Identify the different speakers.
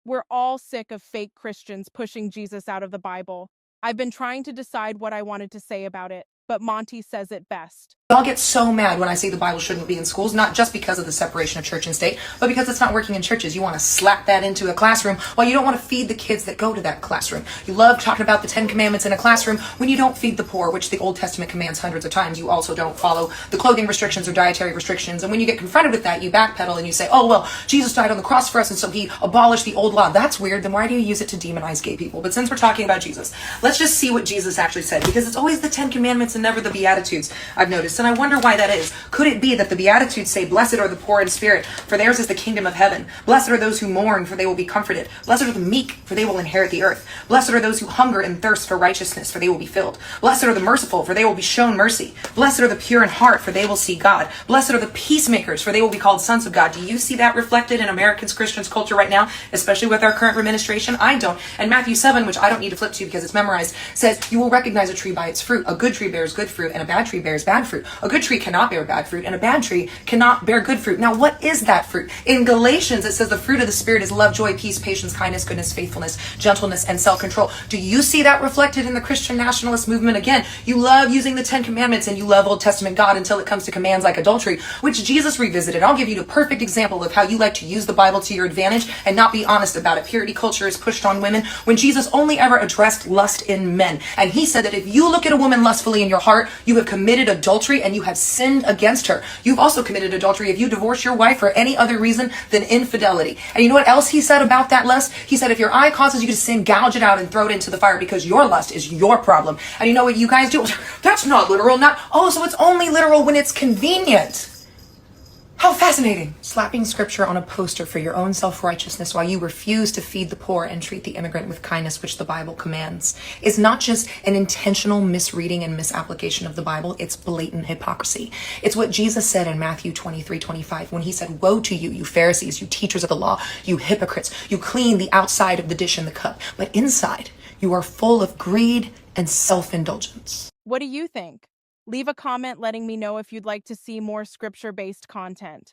Speaker 1: We're all sick of fake Christians pushing Jesus out of the Bible. I've been trying to decide what I wanted to say about it, but Monty says it best.
Speaker 2: Y'all get so mad when I say the Bible shouldn't be in schools, not just because of the separation of church and state, but because it's not working in churches. You want to slap that into a classroom while you don't want to feed the kids that go to that classroom. You love talking about the 10 Commandments in a classroom when you don't feed the poor, which the Old Testament commands hundreds of times. You also don't follow the clothing restrictions or dietary restrictions. And when you get confronted with that, you backpedal and you say, oh, well, Jesus died on the cross for us, and so he abolished the old law. That's weird. Then why do you use it to demonize gay people? But since we're talking about Jesus, let's just see what Jesus actually said, because it's always the 10 Commandments and never the Beatitudes, I've noticed. And I wonder why that is. Could it be that the Beatitudes say, blessed are the poor in spirit, for theirs is the kingdom of heaven. Blessed are those who mourn, for they will be comforted. Blessed are the meek, for they will inherit the earth. Blessed are those who hunger and thirst for righteousness, for they will be filled. Blessed are the merciful, for they will be shown mercy. Blessed are the pure in heart, for they will see God. Blessed are the peacemakers, for they will be called sons of God. Do you see that reflected in Americans, Christians culture right now, especially with our current administration? I don't. And Matthew 7, which I don't need to flip to because it's memorized, says, you will recognize a tree by its fruit. A good tree bears good fruit, and a bad tree bears bad fruit. A good tree cannot bear bad fruit, and a bad tree cannot bear good fruit. Now, what is that fruit? In Galatians, it says the fruit of the Spirit is love, joy, peace, patience, kindness, goodness, faithfulness, gentleness, and self-control. Do you see that reflected in the Christian nationalist movement? Again, you love using the 10 Commandments and you love Old Testament God until it comes to commands like adultery, which Jesus revisited. I'll give you the perfect example of how you like to use the Bible to your advantage and not be honest about it. Purity culture is pushed on women when Jesus only ever addressed lust in men. And he said that if you look at a woman lustfully in your heart, you have committed adultery and you have sinned against her. You've also committed adultery if you divorce your wife for any other reason than infidelity. And you know what else he said about that lust? He said, if your eye causes you to sin, gouge it out and throw it into the fire, because your lust is your problem. And you know what you guys do? That's not literal. Oh, so it's only literal when it's convenient. How fascinating. Slapping scripture on a poster for your own self-righteousness while you refuse to feed the poor and treat the immigrant with kindness, which the Bible commands, is not just an intentional misreading and misapplication of the Bible, it's blatant hypocrisy. It's what Jesus said in Matthew 23:25 when he said, woe to you, you Pharisees, you teachers of the law, you hypocrites. You clean the outside of the dish and the cup, but inside you are full of greed and self-indulgence.
Speaker 1: What do you think? Leave a comment letting me know if you'd like to see more scripture-based content.